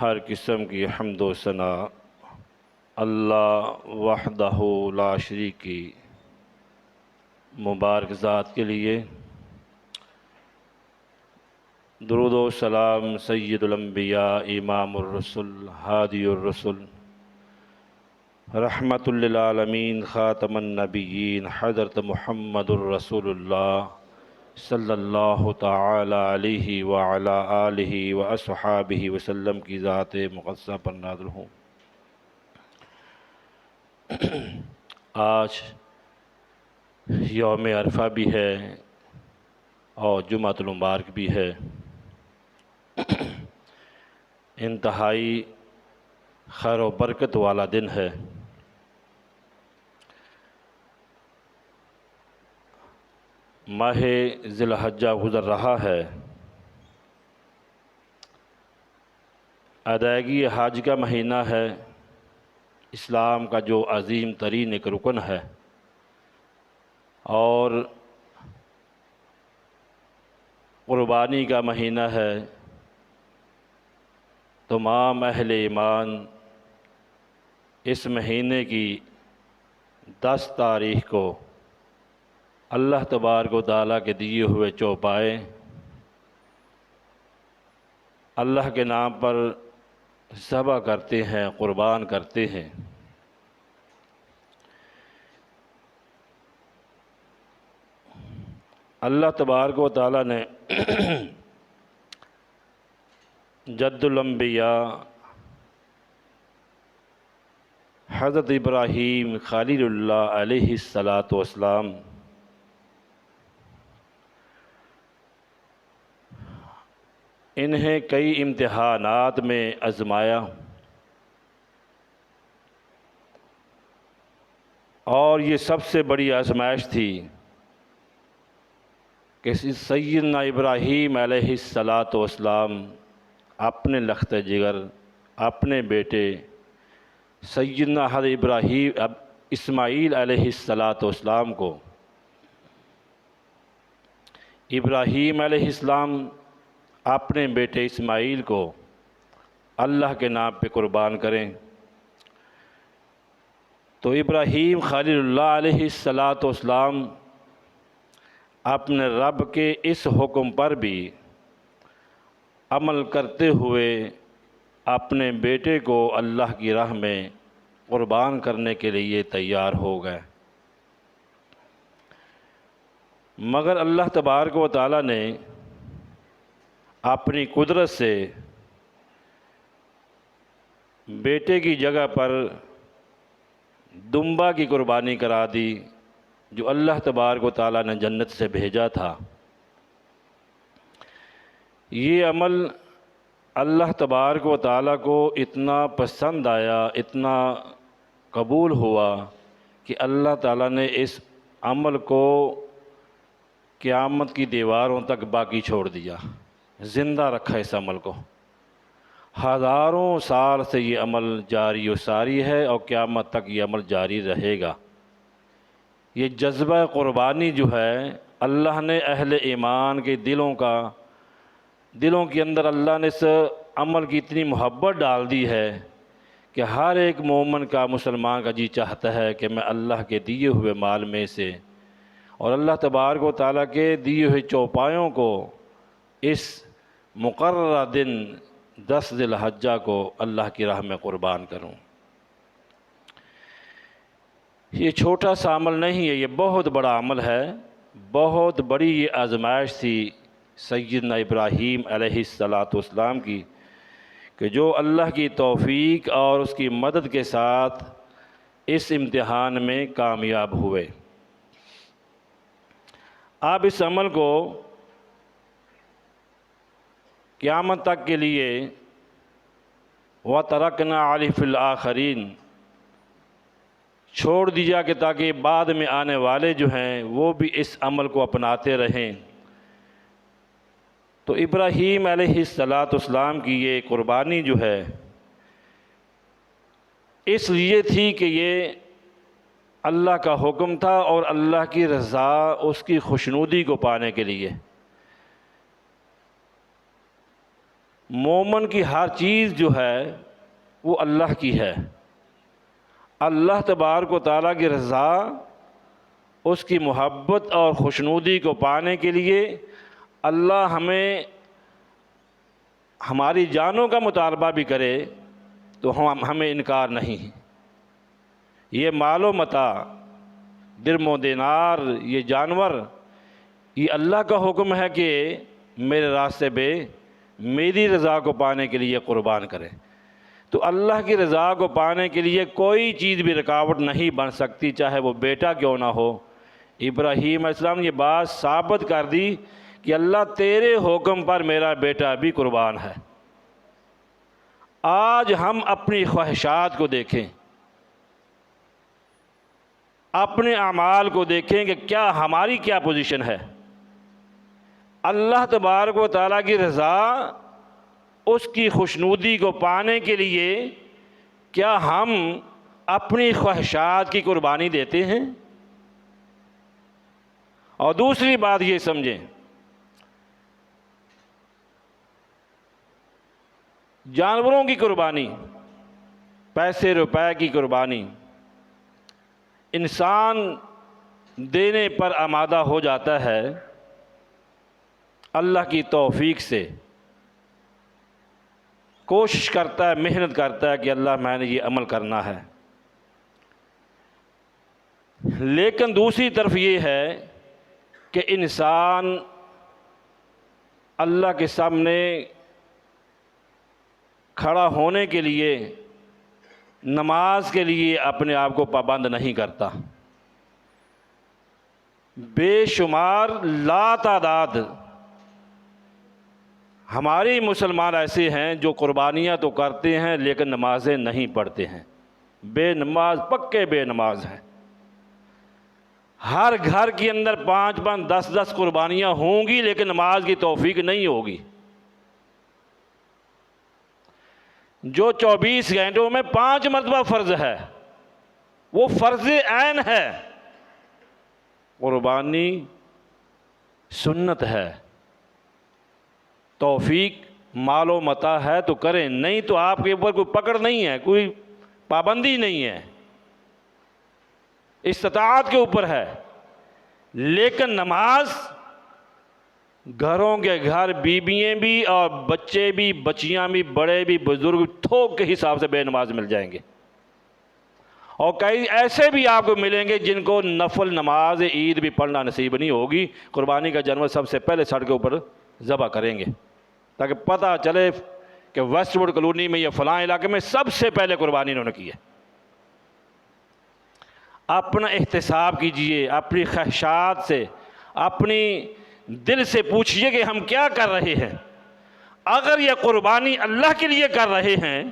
ہر قسم کی حمد و ثنا اللہ وحدہ لا شریک کی مبارک ذات کے لیے، درود و سلام سید الانبیاء امام الرسل ہادی الرسل رحمت للعالمین خاتم النبیین حضرت محمد الرسول اللہ صلی اللہ تعالی علیہ وعلی آلہ واصحابہ وسلم کی ذات مقدسہ پر نازل ہوں۔ آج یوم عرفہ بھی ہے اور جمعۃ المبارک بھی ہے۔ انتہائی خیر و برکت والا دن ہے۔ ماہ ذی الحجہ گزر رہا ہے۔ ادائیگی حج کا مہینہ ہے، اسلام کا جو عظیم ترین ایک رکن ہے، اور قربانی کا مہینہ ہے۔ تمام اہل ایمان اس مہینے کی 10 تاریخ کو اللہ تبارک و تعالیٰ کے دیے ہوئے چوپائے اللہ کے نام پر ذبح کرتے ہیں، قربان کرتے ہیں۔ اللہ تبارک و تعالیٰ نے جد الانبیاء حضرت ابراہیم خلیل اللہ علیہ السلام انہیں کئی امتحانات میں آزمایا، اور یہ سب سے بڑی آزمائش تھی کہ سیدنا ابراہیم علیہ السلام اپنے لخت جگر، اپنے بیٹے سیدنا حضرت ابراہیم اسماعیل علیہ السلام کو، ابراہیم علیہ السلام اپنے بیٹے اسماعیل کو اللہ کے نام پہ قربان کریں۔ تو ابراہیم خلیل اللہ علیہ السلام اپنے رب کے اس حکم پر بھی عمل کرتے ہوئے اپنے بیٹے کو اللہ کی راہ میں قربان کرنے کے لیے تیار ہو گئے، مگر اللہ تبارک و تعالیٰ نے اپنی قدرت سے بیٹے کی جگہ پر دمبا کی قربانی کرا دی، جو اللہ تبارک و تعالیٰ نے جنت سے بھیجا تھا۔ یہ عمل اللہ تبارک و تعالیٰ کو اتنا پسند آیا، اتنا قبول ہوا کہ اللہ تعالیٰ نے اس عمل کو قیامت کی دیواروں تک باقی چھوڑ دیا، زندہ رکھا اس عمل کو۔ ہزاروں سال سے یہ عمل جاری و ساری ہے، اور قیامت تک یہ عمل جاری رہے گا۔ یہ جذبہ قربانی جو ہے، اللہ نے اہل ایمان کے دلوں کے اندر اللہ نے اس عمل کی اتنی محبت ڈال دی ہے کہ ہر ایک مومن کا، مسلمان کا جی چاہتا ہے کہ میں اللہ کے دیے ہوئے مال میں سے اور اللہ تبارک و تعالیٰ کے دیے ہوئے چوپایوں کو اس مقررہ دن 10 ذی الحجہ کو اللہ کی راہ میں قربان کروں۔ یہ چھوٹا سا عمل نہیں ہے، یہ بہت بڑا عمل ہے۔ بہت بڑی یہ آزمائش تھی سیدنا ابراہیم علیہ السلام کی، کہ جو اللہ کی توفیق اور اس کی مدد کے ساتھ اس امتحان میں کامیاب ہوئے۔ آپ اس عمل کو قیامت تک کے لیے وَتَرَكْنَا عَلَيْهِ فِي الْآخَرِينَ چھوڑ دیا، کہ تاکہ بعد میں آنے والے جو ہیں وہ بھی اس عمل کو اپناتے رہیں۔ تو ابراہیم علیہ السلام کی یہ قربانی جو ہے اس لیے تھی کہ یہ اللہ کا حکم تھا، اور اللہ کی رضا، اس کی خوشنودی کو پانے کے لیے۔ مومن کی ہر چیز جو ہے وہ اللہ کی ہے۔ اللہ تبارک و تعالیٰ کی رضا، اس کی محبت اور خوشنودی کو پانے کے لیے اللہ ہمیں ہماری جانوں کا مطالبہ بھی کرے تو ہمیں انکار نہیں۔ یہ مال و متاع، درم و دینار، یہ جانور، یہ اللہ کا حکم ہے کہ میرے راستے پہ میری رضا کو پانے کے لیے قربان کرے۔ تو اللہ کی رضا کو پانے کے لیے کوئی چیز بھی رکاوٹ نہیں بن سکتی، چاہے وہ بیٹا کیوں نہ ہو۔ ابراہیم علیہ السلام نے یہ بات ثابت کر دی کہ اللہ تیرے حکم پر میرا بیٹا بھی قربان ہے۔ آج ہم اپنی خواہشات کو دیکھیں، اپنے اعمال کو دیکھیں کہ کیا ہماری کیا پوزیشن ہے۔ اللہ تبارک و تعالیٰ کی رضا، اس کی خوشنودی کو پانے کے لیے کیا ہم اپنی خواہشات کی قربانی دیتے ہیں؟ اور دوسری بات یہ سمجھیں، جانوروں کی قربانی، پیسے روپے کی قربانی انسان دینے پر آمادہ ہو جاتا ہے اللہ کی توفیق سے، کوشش کرتا ہے، محنت کرتا ہے کہ اللہ میں نے یہ عمل کرنا ہے۔ لیکن دوسری طرف یہ ہے کہ انسان اللہ کے سامنے کھڑا ہونے کے لیے، نماز کے لیے اپنے آپ کو پابند نہیں کرتا۔ بے شمار لا تعداد ہمارے مسلمان ایسے ہیں جو قربانیاں تو کرتے ہیں لیکن نمازیں نہیں پڑھتے ہیں، بے نماز، پکے بے نماز ہیں۔ ہر گھر کے اندر 5 10 قربانیاں ہوں گی لیکن نماز کی توفیق نہیں ہوگی۔ جو 24 گھنٹوں میں 5 مرتبہ فرض ہے وہ فرض عین ہے، قربانی سنت ہے۔ توفیق مال و متاع ہے تو کریں، نہیں تو آپ کے اوپر کوئی پکڑ نہیں ہے، کوئی پابندی نہیں ہے، استطاعت کے اوپر ہے۔ لیکن نماز گھروں کے گھر، بیوییں بھی اور بچے بھی، بچیاں بھی، بڑے بھی، بزرگ تھوک کے حساب سے بے نماز مل جائیں گے۔ اور کئی ایسے بھی آپ کو ملیں گے جن کو نفل نماز عید بھی پڑھنا نصیب نہیں ہوگی، قربانی کا جانور سب سے پہلے سڑک کے اوپر ذبح کریں گے تاکہ پتہ چلے کہ ویسٹ ووڈ کالونی میں یا فلاں علاقے میں سب سے پہلے قربانی انہوں نے کی ہے۔ اپنا احتساب کیجئے، اپنی خواہشات سے، اپنی دل سے پوچھئے کہ ہم کیا کر رہے ہیں۔ اگر یہ قربانی اللہ کے لیے کر رہے ہیں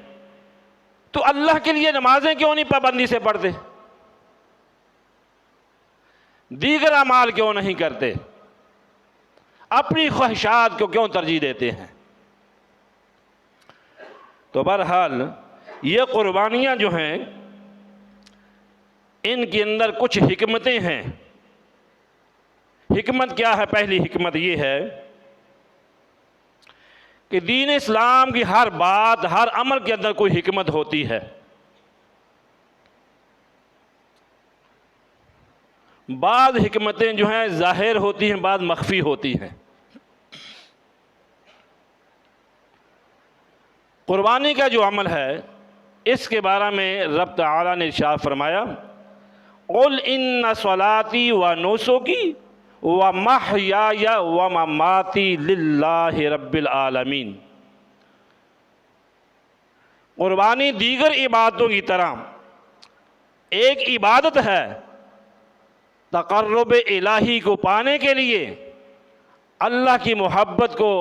تو اللہ کے لیے نمازیں کیوں نہیں پابندی سے پڑھتے؟ دیگر اعمال کیوں نہیں کرتے؟ اپنی خواہشات کو کیوں ترجیح دیتے ہیں؟ تو بہرحال یہ قربانیاں جو ہیں ان کے اندر کچھ حکمتیں ہیں۔ حکمت کیا ہے؟ پہلی حکمت یہ ہے کہ دین اسلام کی ہر بات، ہر عمل کے اندر کوئی حکمت ہوتی ہے۔ بعض حکمتیں جو ہیں ظاہر ہوتی ہیں، بعض مخفی ہوتی ہیں۔ قربانی کا جو عمل ہے اس کے بارے میں رب تعالیٰ نے ارشاد فرمایا، قُلْ إِنَّ صَلَاتِي وَنُسُكِي وَمَحْيَايَ وَمَمَاتِي لِلَّهِ رَبِّ الْعَالَمِينَ۔ قربانی دیگر عبادتوں کی طرح ایک عبادت ہے، تقرب الہی کو پانے کے لیے، اللہ کی محبت کو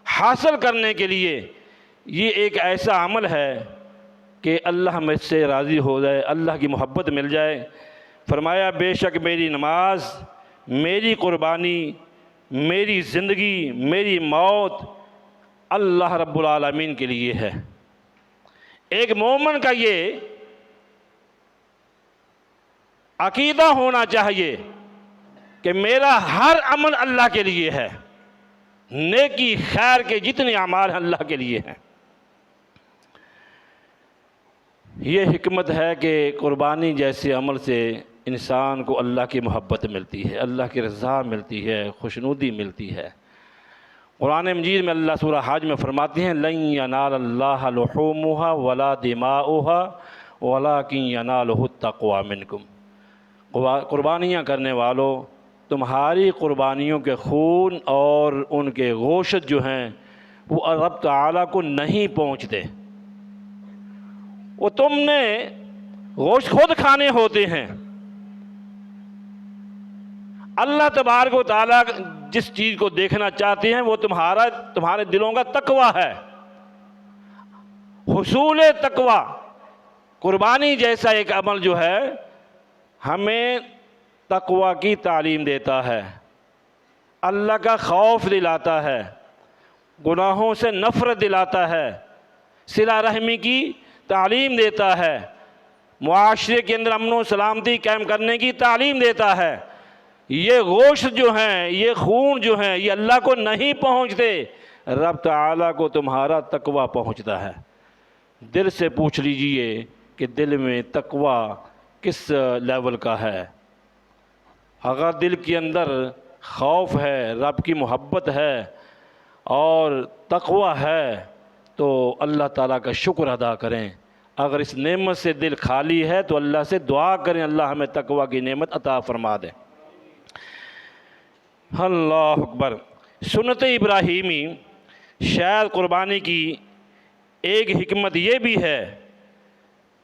حاصل کرنے کے لیے یہ ایک ایسا عمل ہے کہ اللہ مجھ سے راضی ہو جائے، اللہ کی محبت مل جائے۔ فرمایا بے شک میری نماز، میری قربانی، میری زندگی، میری موت اللہ رب العالمین کے لیے ہے۔ ایک مومن کا یہ عقیدہ ہونا چاہیے کہ میرا ہر عمل اللہ کے لیے ہے، نیکی خیر کے جتنے اعمال ہیں اللہ کے لیے ہیں۔ یہ حکمت ہے کہ قربانی جیسے عمل سے انسان کو اللہ کی محبت ملتی ہے، اللہ کی رضا ملتی ہے، خوشنودی ملتی ہے۔ قرآن مجید میں اللہ سورہ حج میں فرماتے ہیں لن ینال اللہ لحومها ولا دماؤها ولکن ینالہ التقوی منکم۔ قربانیاں کرنے والوں، تمہاری قربانیوں کے خون اور ان کے گوشت جو ہیں وہ رب تعالیٰ کو نہیں پہنچتے، وہ تم نے گوشت خود کھانے ہوتے ہیں۔ اللہ تبارک و تعالیٰ جس چیز کو دیکھنا چاہتے ہیں وہ تمہارے دلوں کا تقوی ہے، حصول تقوی۔ قربانی جیسا ایک عمل جو ہے ہمیں تقوی کی تعلیم دیتا ہے، اللہ کا خوف دلاتا ہے، گناہوں سے نفرت دلاتا ہے، صلہ رحمی کی تعلیم دیتا ہے، معاشرے کے اندر امن و سلامتی قائم کرنے کی تعلیم دیتا ہے۔ یہ گوشت جو ہیں، یہ خون جو ہیں، یہ اللہ کو نہیں پہنچتے، رب تعالیٰ کو تمہارا تقوی پہنچتا ہے۔ دل سے پوچھ لیجئے کہ دل میں تقوی کس لیول کا ہے۔ اگر دل کے اندر خوف ہے، رب کی محبت ہے اور تقوی ہے تو اللہ تعالیٰ کا شکر ادا کریں۔ اگر اس نعمت سے دل خالی ہے تو اللہ سے دعا کریں اللہ ہمیں تقوی کی نعمت عطا فرما دے۔ اللہ اکبر۔ سنت ابراہیمی شاید قربانی کی ایک حکمت یہ بھی ہے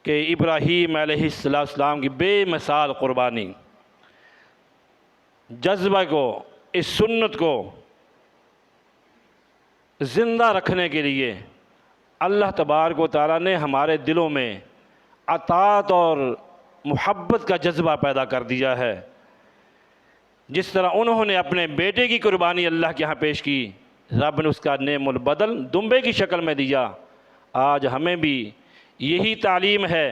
کہ ابراہیم علیہ السلام کی بے مثال قربانی، جذبہ کو، اس سنت کو زندہ رکھنے کے لیے اللہ تبارک و تعالیٰ نے ہمارے دلوں میں اطاعت اور محبت کا جذبہ پیدا کر دیا ہے۔ جس طرح انہوں نے اپنے بیٹے کی قربانی اللہ کے ہاں پیش کی، رب نے اس کا نعم البدل دمبے کی شکل میں دیا۔ آج ہمیں بھی یہی تعلیم ہے،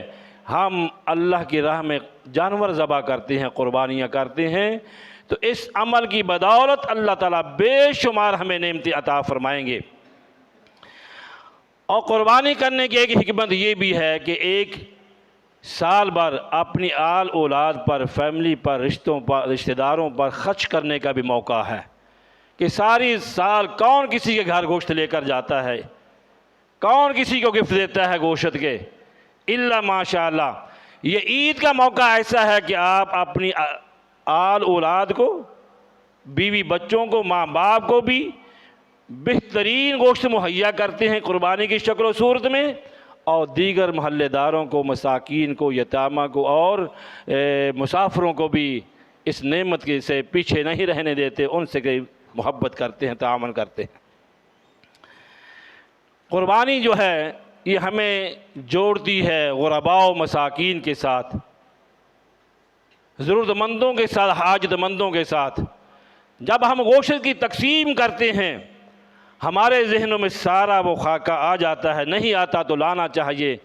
ہم اللہ کی راہ میں جانور ذبح کرتے ہیں، قربانیاں کرتے ہیں، تو اس عمل کی بدولت اللہ تعالیٰ بے شمار ہمیں نعمتیں عطا فرمائیں گے۔ اور قربانی کرنے کی ایک حکمت یہ بھی ہے کہ ایک سال بھر اپنی آل اولاد پر، فیملی پر، رشتہ داروں پر خرچ کرنے کا بھی موقع ہے کہ ساری سال کون کسی کے گھر گوشت لے کر جاتا ہے، کون کسی کو گفٹ دیتا ہے گوشت کے، الا ماشاءاللہ۔ یہ عید کا موقع ایسا ہے کہ آپ اپنی آل اولاد کو، بیوی بچوں کو، ماں باپ کو بھی بہترین گوشت مہیا کرتے ہیں قربانی کی شکل و صورت میں، اور دیگر محلے داروں کو، مساکین کو، یتامہ کو اور مسافروں کو بھی اس نعمت کے سے پیچھے نہیں رہنے دیتے، ان سے محبت کرتے ہیں، تعاون کرتے ہیں۔ قربانی جو ہے یہ ہمیں جوڑتی ہے غرباء و مساکین کے ساتھ، ضرورت مندوں کے ساتھ، حاجت مندوں کے ساتھ۔ جب ہم گوشت کی تقسیم کرتے ہیں ہمارے ذہنوں میں سارا وہ خاکہ آ جاتا ہے، نہیں آتا تو لانا چاہیے،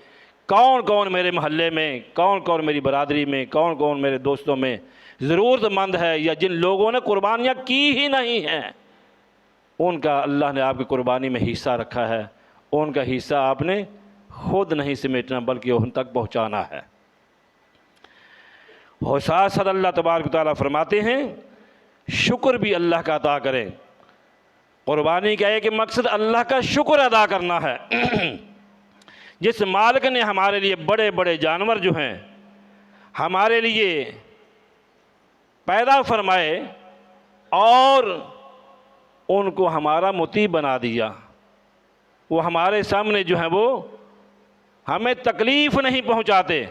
کون کون میرے محلے میں، کون کون میری برادری میں، کون کون میرے دوستوں میں ضرورت مند ہے، یا جن لوگوں نے قربانیاں کی ہی نہیں ہیں، ان کا اللہ نے آپ کی قربانی میں حصہ رکھا ہے، ان کا حصہ آپ نے خود نہیں سمیٹنا بلکہ ان تک پہنچانا ہے۔ اور ساتھ ساتھ اللہ تبارک و تعالیٰ فرماتے ہیں شکر بھی اللہ کا عطا کریں۔ قربانی کا ایک مقصد اللہ کا شکر ادا کرنا ہے۔ جس مالک نے ہمارے لیے بڑے بڑے جانور جو ہیں ہمارے لیے پیدا فرمائے اور ان کو ہمارا مطیع بنا دیا، وہ ہمارے سامنے جو ہیں وہ ہمیں تکلیف نہیں پہنچاتے،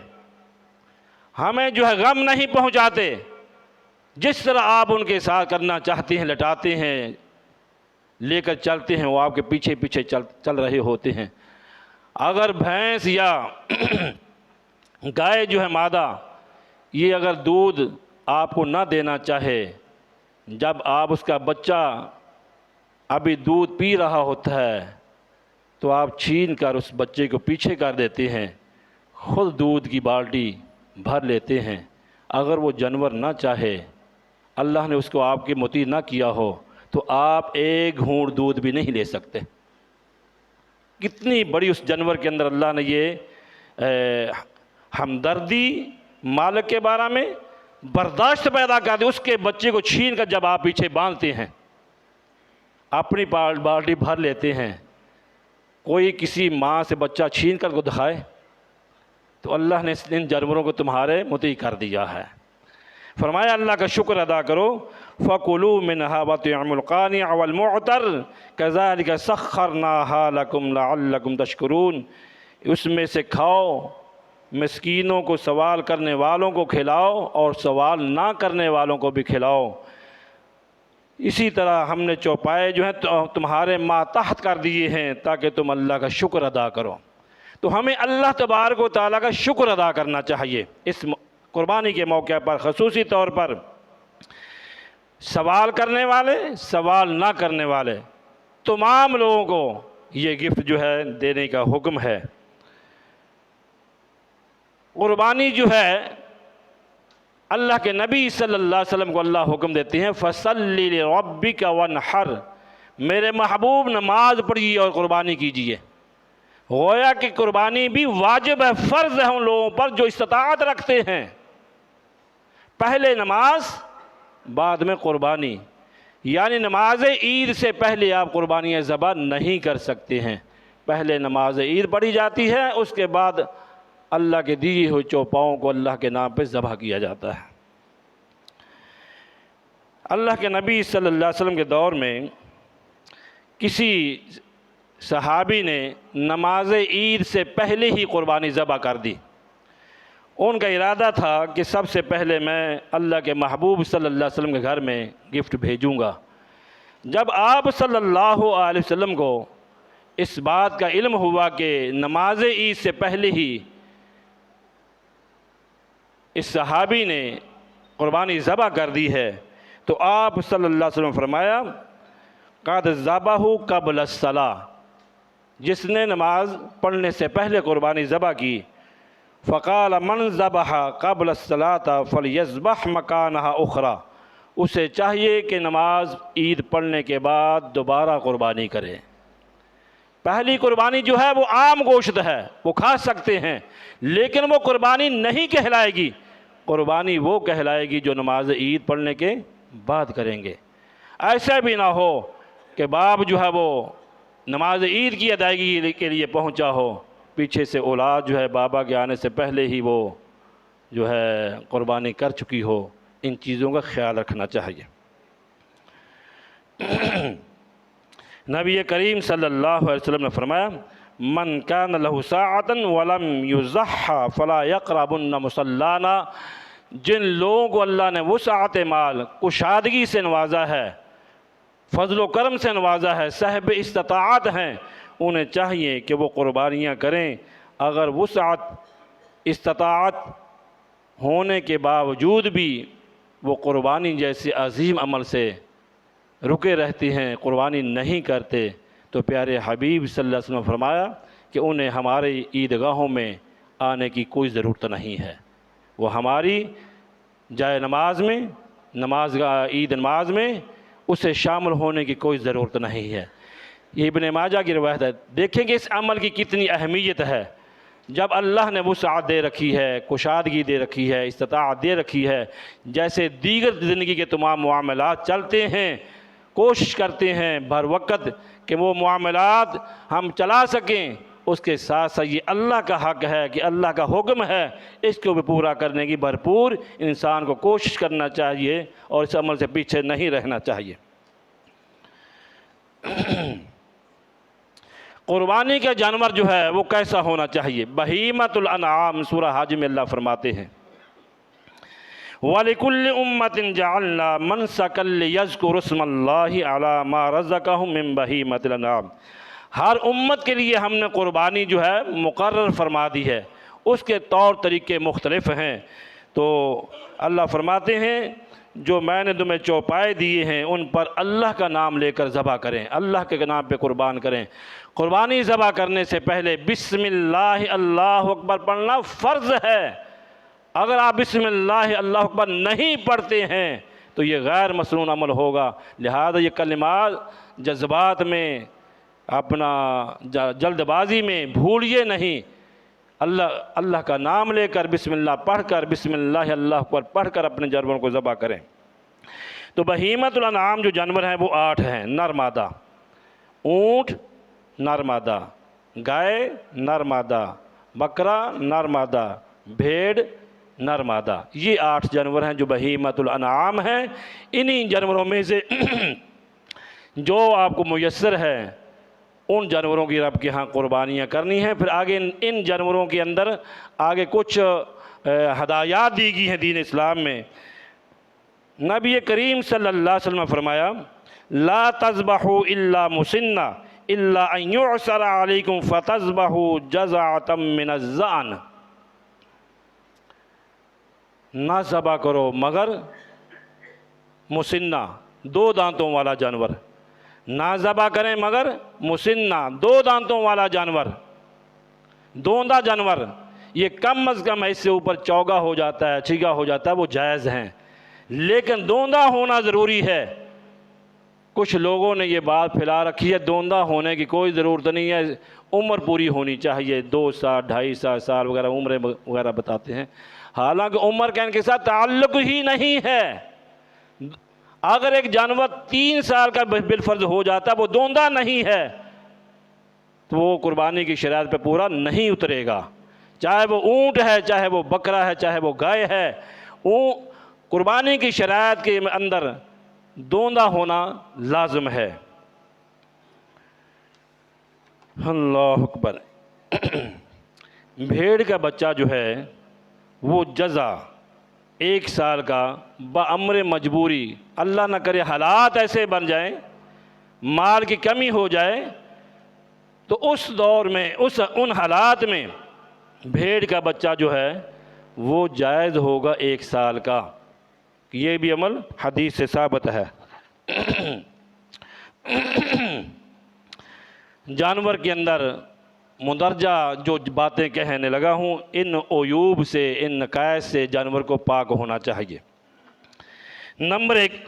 ہمیں جو ہے غم نہیں پہنچاتے، جس طرح آپ ان کے ساتھ کرنا چاہتے ہیں، لٹاتے ہیں، لے کر چلتے ہیں، وہ آپ کے پیچھے پیچھے چل رہے ہوتے ہیں۔ اگر بھینس یا گائے جو ہے مادہ، یہ اگر دودھ آپ کو نہ دینا چاہے، جب آپ اس کا بچہ ابھی دودھ پی رہا ہوتا ہے تو آپ چھین کر اس بچے کو پیچھے کر دیتے ہیں، خود دودھ کی بالٹی بھر لیتے ہیں۔ اگر وہ جانور نہ چاہے، اللہ نے اس کو آپ کے مطیع نہ کیا ہو، تو آپ ایک گھونٹ دودھ بھی نہیں لے سکتے۔ کتنی بڑی اس جانور کے اندر اللہ نے یہ ہمدردی مالک کے بارے میں برداشت پیدا کر دی۔ اس کے بچے کو چھین کر جب آپ پیچھے باندھتے ہیں، اپنی بالٹی بھر لیتے ہیں، کوئی کسی ماں سے بچہ چھین کر کو دکھائے؟ تو اللہ نے ان جانوروں کو تمہارے مطیع کر دیا ہے۔ فرمایا اللہ کا شکر ادا کرو، فَكُلُوا مِنْهَا وَأَطِيعُوا الْقَانِعَ وَالْمُعْتَرَّ كَذَلِكَ سَخَّرْنَاهَا لَكُمْ لَعَلَّكُمْ تَشْكُرُونَ، اس میں سے کھاؤ، مسکینوں کو، سوال کرنے والوں کو کھلاؤ، اور سوال نہ کرنے والوں کو بھی کھلاؤ۔ اسی طرح ہم نے چوپائے جو ہیں تمہارے ماتحت کر دیے ہیں تاکہ تم اللہ کا شکر ادا کرو۔ تو ہمیں اللہ تبارک و تعالیٰ کا شکر ادا کرنا چاہیے۔ اس قربانی کے موقع پر خصوصی طور پر سوال کرنے والے، سوال نہ کرنے والے تمام لوگوں کو یہ گفٹ جو ہے دینے کا حکم ہے۔ قربانی جو ہے اللہ کے نبی صلی اللہ علیہ وسلم کو اللہ حکم دیتے ہیں، فَصَلِّ لِرَبِّكَ وَانْحَرْ، میرے محبوب نماز پڑھیے اور قربانی کیجیے۔ گویا کہ قربانی بھی واجب ہے، فرض ہے ان لوگوں پر جو استطاعت رکھتے ہیں۔ پہلے نماز، بعد میں قربانی، یعنی نماز عید سے پہلے آپ قربانیاں ذبح نہیں کر سکتے ہیں۔ پہلے نماز عید پڑھی جاتی ہے، اس کے بعد اللہ کے دیے ہوئے چوپاؤں کو اللہ کے نام پہ ذبح کیا جاتا ہے۔ اللہ کے نبی صلی اللہ علیہ وسلم کے دور میں کسی صحابی نے نماز عید سے پہلے ہی قربانی ذبح کر دی۔ ان کا ارادہ تھا کہ سب سے پہلے میں اللہ کے محبوب صلی اللہ علیہ وسلم کے گھر میں گفٹ بھیجوں گا۔ جب آپ صلی اللہ علیہ وسلم کو اس بات کا علم ہوا کہ نماز عید سے پہلے ہی اس صحابی نے قربانی ذبح کر دی ہے، تو آپ صلی اللہ علیہ وسلم فرمایا قد ذبح قبل الصلاۃ، جس نے نماز پڑھنے سے پہلے قربانی ذبح کی، فقال من ذبح قبل الصلاۃ فلیذبح مکانہا اخرى، اسے چاہیے کہ نماز عید پڑھنے کے بعد دوبارہ قربانی کرے۔ پہلی قربانی جو ہے وہ عام گوشت ہے، وہ کھا سکتے ہیں، لیکن وہ قربانی نہیں کہلائے گی۔ قربانی وہ کہلائے گی جو نماز عید پڑھنے کے بعد کریں گے۔ ایسا بھی نہ ہو کہ باپ جو ہے وہ نماز عید کی ادائیگی کے لیے پہنچا ہو، پیچھے سے اولاد جو ہے بابا کے آنے سے پہلے ہی وہ جو ہے قربانی کر چکی ہو۔ ان چیزوں کا خیال رکھنا چاہیے۔ نبی کریم صلی اللہ علیہ وسلم نے فرمایا من کان لہ ساعۃ ولم یضحی فلا یقربن مصلانا، جن لوگوں کو اللہ نے وسعت مال، کشادگی سے نوازا ہے، فضل و کرم سے نوازا ہے، صاحب استطاعت ہیں، انہیں چاہیے کہ وہ قربانیاں کریں۔ اگر وسعت استطاعت ہونے کے باوجود بھی وہ قربانی جیسے عظیم عمل سے رکے رہتے ہیں، قربانی نہیں کرتے، تو پیارے حبیب صلی اللہ علیہ وسلم نے فرمایا کہ انہیں ہمارے عیدگاہوں میں آنے کی کوئی ضرورت نہیں ہے۔ وہ ہماری جائے نماز میں، عید نماز میں اسے شامل ہونے کی کوئی ضرورت نہیں ہے۔ یہ ابن ماجہ کی روایت ہے۔ دیکھیں کہ اس عمل کی کتنی اہمیت ہے۔ جب اللہ نے وسعت دے رکھی ہے، کشادگی دے رکھی ہے، استطاعت دے رکھی ہے، جیسے دیگر زندگی کے تمام معاملات چلتے ہیں، کوشش کرتے ہیں بھر وقت کہ وہ معاملات ہم چلا سکیں، اس کے ساتھ ساتھ یہ اللہ کا حق ہے کہ اللہ کا حکم ہے، اس کو بھی پورا کرنے کی بھرپور انسان کو کوشش کرنا چاہیے اور اس عمل سے پیچھے نہیں رہنا چاہیے۔ قربانی کا جانور جو ہے وہ کیسا ہونا چاہیے؟ بہیمۃ الانعام، سورہ حج میں اللہ فرماتے ہیں وَلِكُلِّ أُمَّةٍ جَعَلْنَا مَنْسَكًا لِيَذْكُرُوا اسْمَ اللَّهِ عَلَى مَا رَزَقَهُم مِّن بَهِيمَةِ الْأَنْعَامِ، ہر امت کے لیے ہم نے قربانی جو ہے مقرر فرما دی ہے، اس کے طور طریقے مختلف ہیں۔ تو اللہ فرماتے ہیں جو میں نے تمہیں چوپائے دیے ہیں ان پر اللہ کا نام لے کر ذبح کریں، اللہ کے نام پہ قربان کریں۔ قربانی ذبح کرنے سے پہلے بسم اللہ اللہ اکبر پڑھنا فرض ہے۔ اگر آپ بسم اللہ اللہ اکبر نہیں پڑھتے ہیں تو یہ غیر مسنون عمل ہوگا۔ لہذا یہ کلمات جذبات میں، اپنا جلد بازی میں بھولیے نہیں، اللہ کا نام لے کر بسم اللہ پڑھ کر، بسم اللہ اللہ اکبر پڑھ کر اپنے جانوروں کو ذبح کریں۔ تو بہیمۃ الانعام جو جانور ہیں وہ 8 ہیں، نر مادہ۔ اونٹ نر مادہ، گائے نر مادہ، بکرا نر مادہ، بھیڑ نر مادہ۔ یہ 8 جانور ہیں جو بہیمۃ الانعام ہیں۔ انہی جانوروں میں سے جو آپ کو میسر ہے ان جانوروں کی رب کے ہاں قربانیاں کرنی ہیں۔ پھر آگے ان جانوروں کے اندر آگے کچھ ہدایات دی گئی ہیں دین اسلام میں۔ نبی کریم صلی اللہ علیہ وسلم نے فرمایا لا تذبحوا الا مسنہ الا ان يعسر علیکم فتذبحوا جزعۃ من الظأن۔ نہ ذبح کرو مگر مسنہ، 2 دانتوں والا جانور۔ نہ ذبح کریں مگر مسنہ، 2 دانتوں والا جانور، دوندا جانور۔ یہ کم از کم اس سے اوپر چوگا ہو جاتا ہے، چھگا ہو جاتا ہے، وہ جائز ہیں، لیکن دوندا ہونا ضروری ہے۔ کچھ لوگوں نے یہ بات پھیلا رکھی ہے دوندا ہونے کی کوئی ضرورت نہیں ہے، عمر پوری ہونی چاہیے، 2 سال 2.5 سال وغیرہ عمریں وغیرہ بتاتے ہیں، حالانکہ عمر کا ان کے ساتھ تعلق ہی نہیں ہے۔ اگر ایک جانور 3 سال کا بالفرض ہو جاتا ہے وہ دوندا نہیں ہے تو وہ قربانی کی شرائط پہ پورا نہیں اترے گا، چاہے وہ اونٹ ہے، چاہے وہ بکرا ہے، چاہے وہ گائے ہے۔ قربانی کی شرائط کے اندر دوندا ہونا لازم ہے۔ اللہ اکبر۔ بھیڑ کا بچہ جو ہے وہ جزا 1 سال کا بامر مجبوری، اللہ نہ کرے حالات ایسے بن جائیں، مال کی کمی ہو جائے، تو اس دور میں ان حالات میں بھیڑ کا بچہ جو ہے وہ جائز ہوگا 1 سال کا۔ یہ بھی عمل حدیث سے ثابت ہے۔ جانور کے اندر مندرجہ جو باتیں کہنے لگا ہوں، ان عیوب سے، ان نقائص سے جانور کو پاک ہونا چاہیے۔ نمبر 1،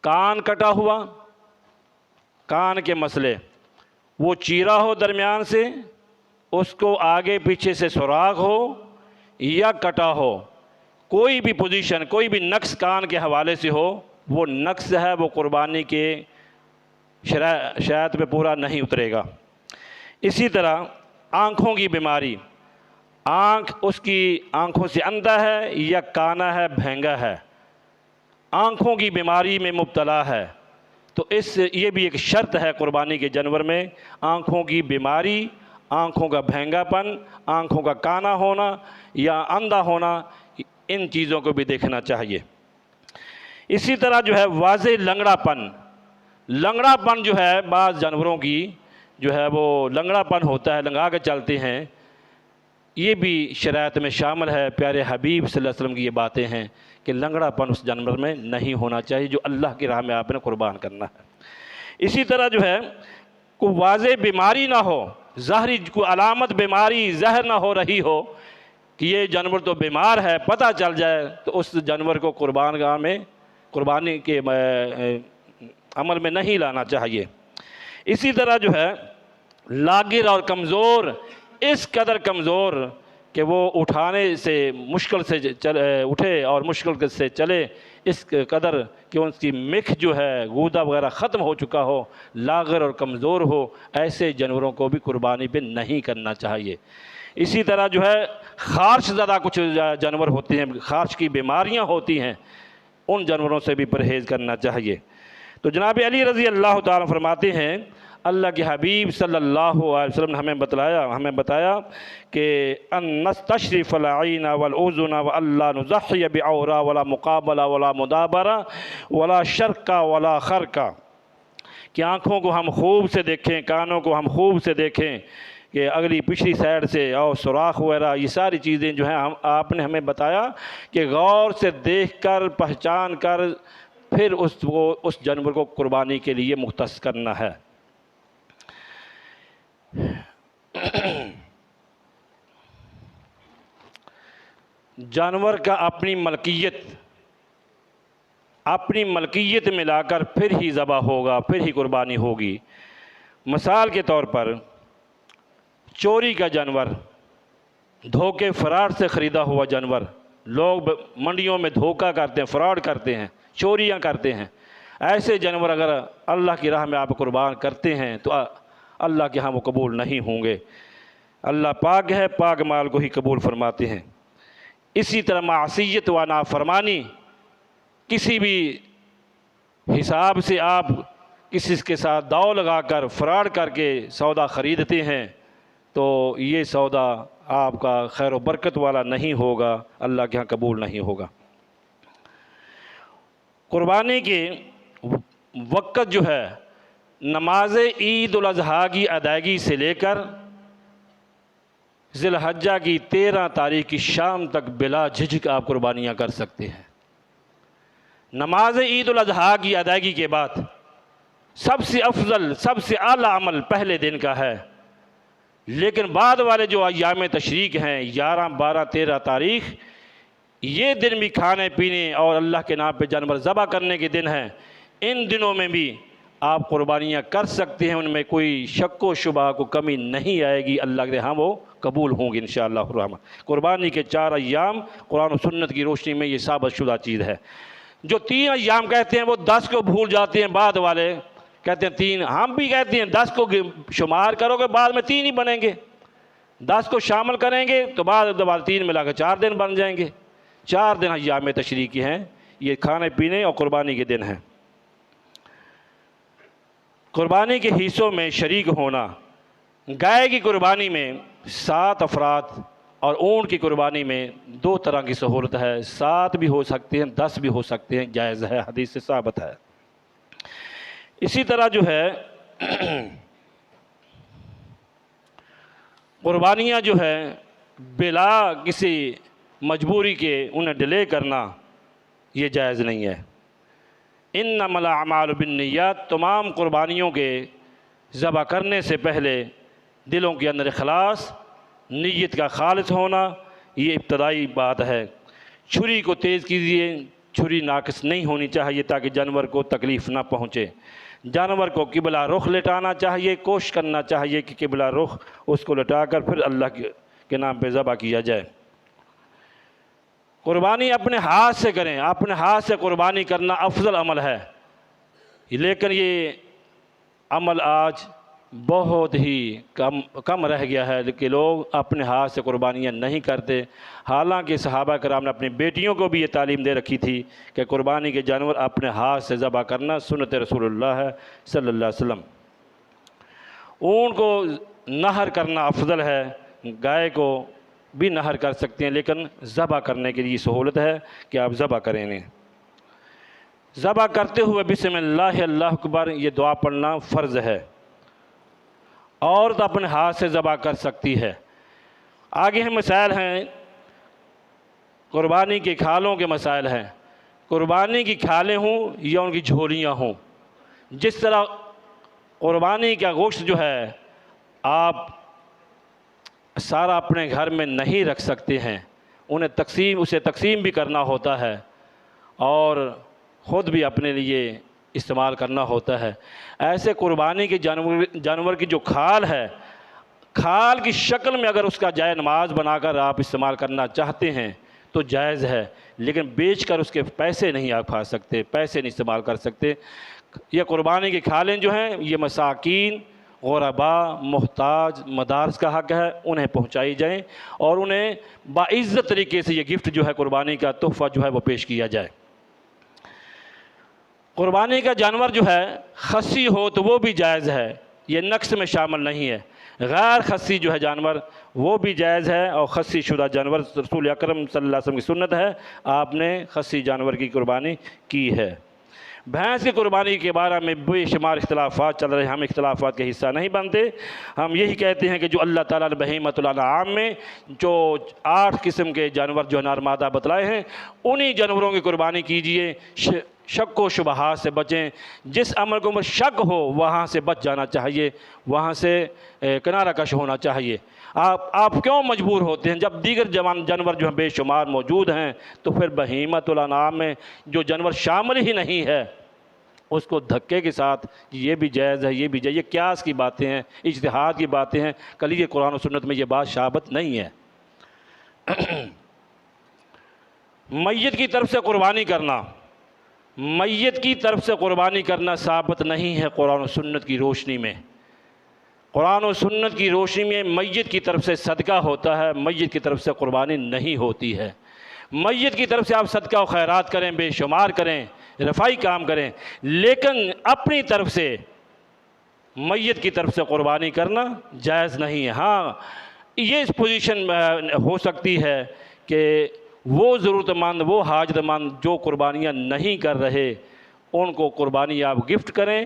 کان کٹا ہوا، کان کے مسئلے، وہ چیرا ہو درمیان سے، اس کو آگے پیچھے سے سوراخ ہو یا کٹا ہو، کوئی بھی پوزیشن، کوئی بھی نقص کان کے حوالے سے ہو، وہ نقص ہے، وہ قربانی کے شرائط پہ پورا نہیں اترے گا۔ اسی طرح آنکھوں کی بیماری، آنکھ اس کی آنکھوں سے اندھا ہے یا کانا ہے، بھینگا ہے، آنکھوں کی بیماری میں مبتلا ہے، تو یہ بھی ایک شرط ہے قربانی کے جانور میں، آنکھوں کی بیماری، آنکھوں کا بھینگا پن، آنکھوں کا کانا ہونا یا اندھا ہونا، ان چیزوں کو بھی دیکھنا چاہیے۔ اسی طرح جو ہے واضح لنگڑا پن، لنگڑا پن جو ہے بعض جانوروں کی جو ہے وہ لنگڑا پن ہوتا ہے، لنگا کے چلتے ہیں، یہ بھی شرائط میں شامل ہے۔ پیارے حبیب صلی اللہ علیہ وسلم کی یہ باتیں ہیں کہ لنگڑا پن اس جانور میں نہیں ہونا چاہیے جو اللہ کی راہ میں آپ نے قربان کرنا ہے۔ اسی طرح جو ہے کوئی واضح بیماری نہ ہو، ظاہری کوئی علامت بیماری زہر نہ ہو رہی ہو کہ یہ جانور تو بیمار ہے، پتہ چل جائے تو اس جانور کو قربان گاہ میں، قربانی کے عمل میں نہیں لانا چاہیے۔ اسی طرح جو ہے لاغر اور کمزور، اس قدر کمزور کہ وہ اٹھانے سے مشکل سے اٹھے اور مشکل سے چلے، اس قدر کہ اس کی مکھ جو ہے گودا وغیرہ ختم ہو چکا ہو، لاغر اور کمزور ہو، ایسے جانوروں کو بھی قربانی پہ نہیں کرنا چاہیے۔ اسی طرح جو ہے خارش زدہ کچھ جانور ہوتے ہیں، خارش کی بیماریاں ہوتی ہیں، ان جانوروں سے بھی پرہیز کرنا چاہیے۔ تو جناب علی رضی اللہ تعالیٰ فرماتے ہیں اللہ کے حبیب صلی اللہ علیہ وسلم نے ہمیں بتایا کہ ان نستشرف العین والاذن والا نضحی بعورا ولا مقابلہ ولا مدابرہ ولا شرکا ولا خرکا، کہ آنکھوں کو ہم خوب سے دیکھیں، کانوں کو ہم خوب سے دیکھیں، کہ اگلی پچھلی سائڈ سے اور سوراخ وغیرہ، یہ ساری چیزیں جو ہیں آپ نے ہمیں بتایا کہ غور سے دیکھ کر، پہچان کر، پھر اس جانور کو قربانی کے لیے مختص کرنا ہے۔ جانور کا اپنی ملکیت اپنی ملکیت میں لا کر پھر ہی ذبح ہوگا، پھر ہی قربانی ہوگی۔ مثال کے طور پر چوری کا جانور، دھوکے فراڈ سے خریدا ہوا جانور، لوگ منڈیوں میں دھوکہ کرتے ہیں، فراڈ کرتے ہیں، چوریاں کرتے ہیں، ایسے جانور اگر اللہ کی راہ میں آپ قربان کرتے ہیں تو اللہ کے ہاں وہ قبول نہیں ہوں گے۔ اللہ پاک ہے، پاک مال کو ہی قبول فرماتے ہیں۔ اسی طرح معصیت و نافرمانی، کسی بھی حساب سے آپ کسی کے ساتھ داؤ لگا کر فراڈ کر کے سودا خریدتے ہیں تو یہ سودا آپ کا خیر و برکت والا نہیں ہوگا، اللہ کے ہاں قبول نہیں ہوگا۔ قربانی کے وقت جو ہے نماز عید الاضحیٰ کی ادائیگی سے لے کر ذی الحجہ کی 13 تاریخ کی شام تک بلا جھجک آپ قربانیاں کر سکتے ہیں۔ نماز عید الاضحیٰ کی ادائیگی کے بعد سب سے افضل، سب سے اعلیٰ عمل پہلے دن کا ہے، لیکن بعد والے جو ایام تشریق ہیں 11، 12، 13 تاریخ، یہ دن بھی کھانے پینے اور اللہ کے نام پہ جانور ذبح کرنے کے دن ہیں۔ ان دنوں میں بھی آپ قربانیاں کر سکتے ہیں، ان میں کوئی شک و شبہ کو کمی نہیں آئے گی، اللہ کے ہاں وہ قبول ہوں گی انشاءاللہ الرحمن۔ قربانی کے 4 ایام قرآن و سنت کی روشنی میں یہ ثابت شدہ چیز ہے۔ جو 3 ایام کہتے ہیں وہ 10 کو بھول جاتے ہیں، بعد والے کہتے ہیں 3، ہم بھی کہتے ہیں 10 کو شمار کرو گے بعد میں 3 ہی بنیں گے، 10 کو شامل کریں گے تو بعد 3 ملا کے 4 دن بن جائیں گے۔ 4 دن ایام تشریق کی ہیں، یہ کھانے پینے اور قربانی کے دن ہیں۔ قربانی کے حصوں میں شریک ہونا، گائے کی قربانی میں 7 افراد اور اونٹ کی قربانی میں 2 طرح کی سہولت ہے، 7 بھی ہو سکتے ہیں، 10 بھی ہو سکتے ہیں، جائز ہے، حدیث سے ثابت ہے۔ اسی طرح جو ہے قربانیاں جو ہے بلا کسی مجبوری کے انہیں ڈیلے کرنا یہ جائز نہیں ہے۔ انما الاعمال بالنیات، تمام قربانیوں کے ذبح کرنے سے پہلے دلوں کے اندر اخلاص، نیت کا خالص ہونا، یہ ابتدائی بات ہے۔ چھری کو تیز کیجیے، چھری ناقص نہیں ہونی چاہیے تاکہ جانور کو تکلیف نہ پہنچے۔ جانور کو قبلہ رخ لٹانا چاہیے، کوشش کرنا چاہیے کہ قبلہ رخ اس کو لٹا کر پھر اللہ کے نام پہ ذبح کیا جائے۔ قربانی اپنے ہاتھ سے کریں، اپنے ہاتھ سے قربانی کرنا افضل عمل ہے، لیکن یہ عمل آج بہت ہی کم رہ گیا ہے کہ لوگ اپنے ہاتھ سے قربانیاں نہیں کرتے۔ حالانکہ صحابہ کرام نے اپنی بیٹیوں کو بھی یہ تعلیم دے رکھی تھی کہ قربانی کے جانور اپنے ہاتھ سے ذبح کرنا سنت رسول اللہ ہے صلی اللہ علیہ وسلم۔ اونٹ کو نہر کرنا افضل ہے، گائے کو بھی نہر کر سکتے ہیں، لیکن ذبح کرنے کے لیے سہولت ہے کہ آپ ذبح کریں انہیں۔ ذبح کرتے ہوئے بسم اللہ اللہ اکبر یہ دعا پڑھنا فرض ہے۔ عورت اپنے ہاتھ سے ذبح کر سکتی ہے۔ آگے ہم مسائل ہیں، قربانی کے کھالوں کے مسائل ہیں۔ قربانی کی کھالیں ہوں یا ان کی جھولیاں ہوں، جس طرح قربانی کا گوشت جو ہے آپ سارا اپنے گھر میں نہیں رکھ سکتے ہیں، اسے تقسیم بھی کرنا ہوتا ہے اور خود بھی اپنے لیے استعمال کرنا ہوتا ہے۔ ایسے قربانی کے جانور کی جو کھال ہے، کھال کی شکل میں اگر اس کا جائے نماز بنا کر آپ استعمال کرنا چاہتے ہیں تو جائز ہے، لیکن بیچ کر اس کے پیسے نہیں آپ کھا سکتے، پیسے نہیں استعمال کر سکتے۔ یہ قربانی کی کھالیں جو ہیں یہ مساکین، غرباء، محتاج، مدارس کا حق ہے، انہیں پہنچائی جائیں اور انہیں باعزت طریقے سے یہ گفٹ جو ہے قربانی کا تحفہ جو ہے وہ پیش کیا جائے۔ قربانی کا جانور جو ہے خصی ہو تو وہ بھی جائز ہے، یہ نقص میں شامل نہیں ہے۔ غیر خصی جو ہے جانور وہ بھی جائز ہے، اور خصی شدہ جانور رسول اکرم صلی اللہ علیہ وسلم کی سنت ہے، آپ نے خصی جانور کی قربانی کی ہے۔ بھینس کی قربانی کے بارے میں بے شمار اختلافات چل رہے ہیں، ہم اختلافات کے حصہ نہیں بنتے۔ ہم یہی کہتے ہیں کہ جو اللہ تعالیٰ نے بہیمۃ الانعام میں جو 8 قسم کے جانور جو نر مادہ بتلائے ہیں انہی جانوروں کی قربانی کیجیے۔ شک و شبہات سے بچیں، جس عمل کو شک ہو وہاں سے بچ جانا چاہیے، وہاں سے کنارہ کش ہونا چاہیے۔ آپ کیوں مجبور ہوتے ہیں؟ جب دیگر جانور جو ہیں بے شمار موجود ہیں، تو پھر بہیمۃ الانعام میں جو جانور شامل ہی نہیں ہے اس کو دھکے کے ساتھ یہ بھی جائز ہے، یہ بھی جائز، یہ قیاس کی باتیں ہیں، اجتہاد کی باتیں ہیں، کلیہ قرآن و سنت میں یہ بات ثابت نہیں ہے۔ میت کی طرف سے قربانی کرنا، میت کی طرف سے قربانی کرنا ثابت نہیں ہے قرآن و سنت کی روشنی میں۔ قرآن و سنت کی روشنی میں میت کی طرف سے صدقہ ہوتا ہے، میت کی طرف سے قربانی نہیں ہوتی ہے۔ میت کی طرف سے آپ صدقہ و خیرات کریں، بے شمار کریں، رفائی کام کریں، لیکن اپنی طرف سے میت کی طرف سے قربانی کرنا جائز نہیں ہے۔ ہاں، یہ اس پوزیشن ہو سکتی ہے کہ وہ ضرورت مند، وہ حاجت مند جو قربانیاں نہیں کر رہے، ان کو قربانی آپ گفٹ کریں،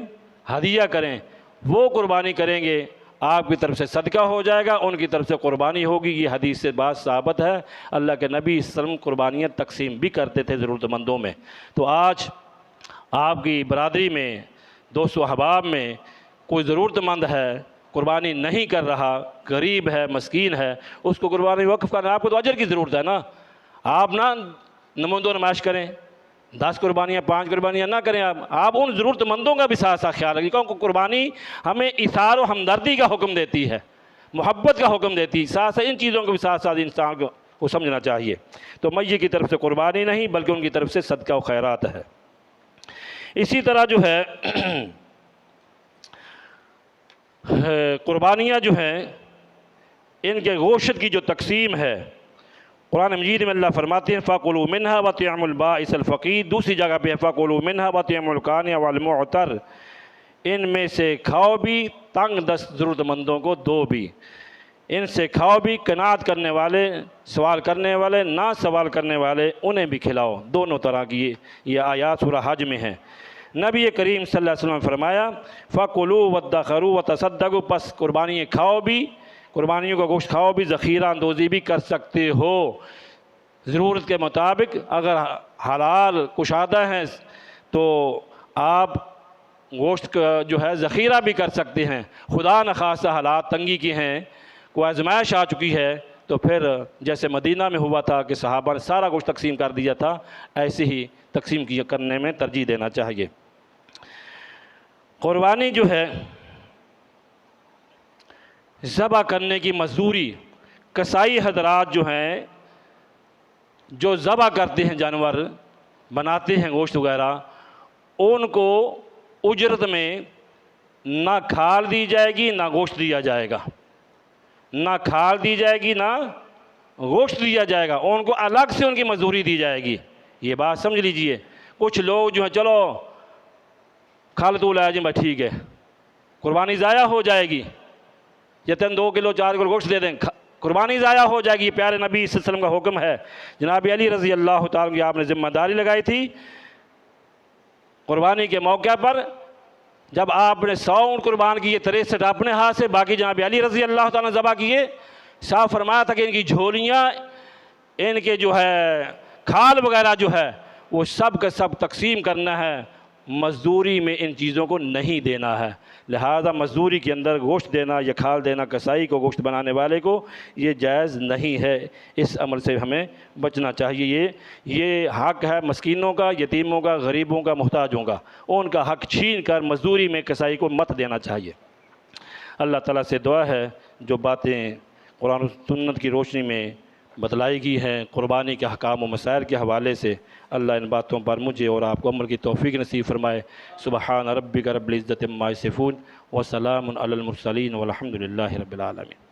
ہدیہ کریں، وہ قربانی کریں گے، آپ کی طرف سے صدقہ ہو جائے گا، ان کی طرف سے قربانی ہوگی۔ یہ حدیث سے بات ثابت ہے۔ اللہ کے نبی صلی اللہ علیہ وسلم قربانیاں تقسیم بھی کرتے تھے ضرورت مندوں میں۔ تو آج آپ کی برادری میں، دوست و احباب میں کوئی ضرورت مند ہے، قربانی نہیں کر رہا، غریب ہے، مسکین ہے، اس کو قربانی وقف کرنا، آپ کو تو اجر کی ضرورت ہے نا۔ آپ نہ نمود و نمائش کریں، 10 قربانیاں 5 قربانیاں نہ کریں، آپ ان ضرورت مندوں کا بھی ساتھ ساتھ خیال رکھیں، کیونکہ قربانی ہمیں ایثار و ہمدردی کا حکم دیتی ہے، محبت کا حکم دیتی ہے، ساتھ ساتھ ان چیزوں کو بھی ساتھ ساتھ انسان کو سمجھنا چاہیے۔ تو میت کی طرف سے قربانی نہیں بلکہ ان کی طرف سے صدقہ و خیرات ہے۔ اسی طرح جو ہے قربانیاں جو ہیں، ان کے گوشت کی جو تقسیم ہے، قرآن مجید میں اللہ فرماتے ہیں فَكُلُوا مِنْهَا وَأَطْعِمُوا الْبَائِسَ الْفَقِيرَ، دوسری جگہ پہ فَكُلُوا مِنْهَا وَأَطْعِمُوا الْقَانِعَ وَالْمُعْتَرَّ، ان میں سے کھاؤ بھی، تنگ دست ضرورت مندوں کو دو بھی، ان سے کھاؤ بھی، قناعت کرنے والے، سوال کرنے والے، نہ سوال کرنے والے انہیں بھی کھلاؤ۔ دونوں طرح کی یہ آیات سورہ حج میں ہیں۔ نبی کریم صلی اللہ علیہ وسلم نے فرمایا فَكُلُوا وَادَّخِرُوا وَتَصَدَّقُوا، پس قربانی کھاؤ بھی، قربانیوں کا گوشت کھاؤ بھی، ذخیرہ اندوزی بھی کر سکتے ہو ضرورت کے مطابق۔ اگر حلال کشادہ ہیں تو آپ گوشت کا جو ہے ذخیرہ بھی کر سکتے ہیں۔ خدا نخواستہ حالات تنگی کی ہیں، کوئی آزمائش آ چکی ہے، تو پھر جیسے مدینہ میں ہوا تھا کہ صحابہ نے سارا گوشت تقسیم کر دیا تھا، ایسے ہی تقسیم کرنے میں ترجیح دینا چاہیے۔ قربانی جو ہے ذبح کرنے کی مزدوری، کسائی حضرات جو ہیں جو ذبح کرتے ہیں، جانور بناتے ہیں گوشت وغیرہ، ان کو اجرت میں نہ کھال دی جائے گی نہ گوشت دیا جائے گا، نہ کھال دی جائے گی نہ گوشت دیا جائے گا، ان کو الگ سے ان کی مزدوری دی جائے گی۔ یہ بات سمجھ لیجئے۔ کچھ لوگ جو ہیں چلو کھال تو لایا جی، بھائی ٹھیک ہے، قربانی ضائع ہو جائے گی، یتن 2 کلو 4 کلو گوشت دے دیں، قربانی ضائع ہو جائے گی۔ پیارے نبی صلی اللہ علیہ وسلم کا حکم ہے، جناب علی رضی اللہ تعالیٰ کی آپ نے ذمہ داری لگائی تھی قربانی کے موقع پر، جب آپ نے 100 اونٹ قربان کیے، 63 اپنے ہاتھ سے، باقی جناب علی رضی اللہ تعالیٰ نے ذبح کیے، صاف فرمایا تھا کہ ان کی جھولیاں، ان کے جو ہے کھال وغیرہ جو ہے وہ سب کا سب تقسیم کرنا ہے، مزدوری میں ان چیزوں کو نہیں دینا ہے۔ لہذا مزدوری کے اندر گوشت دینا یا کھال دینا کسائی کو، گوشت بنانے والے کو، یہ جائز نہیں ہے۔ اس عمل سے ہمیں بچنا چاہیے۔ یہ حق ہے مسکینوں کا، یتیموں کا، غریبوں کا، محتاجوں کا، ان کا حق چھین کر مزدوری میں کسائی کو مت دینا چاہیے۔ اللہ تعالیٰ سے دعا ہے جو باتیں قرآن و سنت کی روشنی میں بتلائی گئی ہیں قربانی کے احکام و مسائل کے حوالے سے، اللہ ان باتوں پر مجھے اور آپ کو عمل کی توفیق نصیب فرمائے۔ سبحان ربک رب العزت عما یصفون وسلام علی المرسلین والحمد للہ رب العالمین۔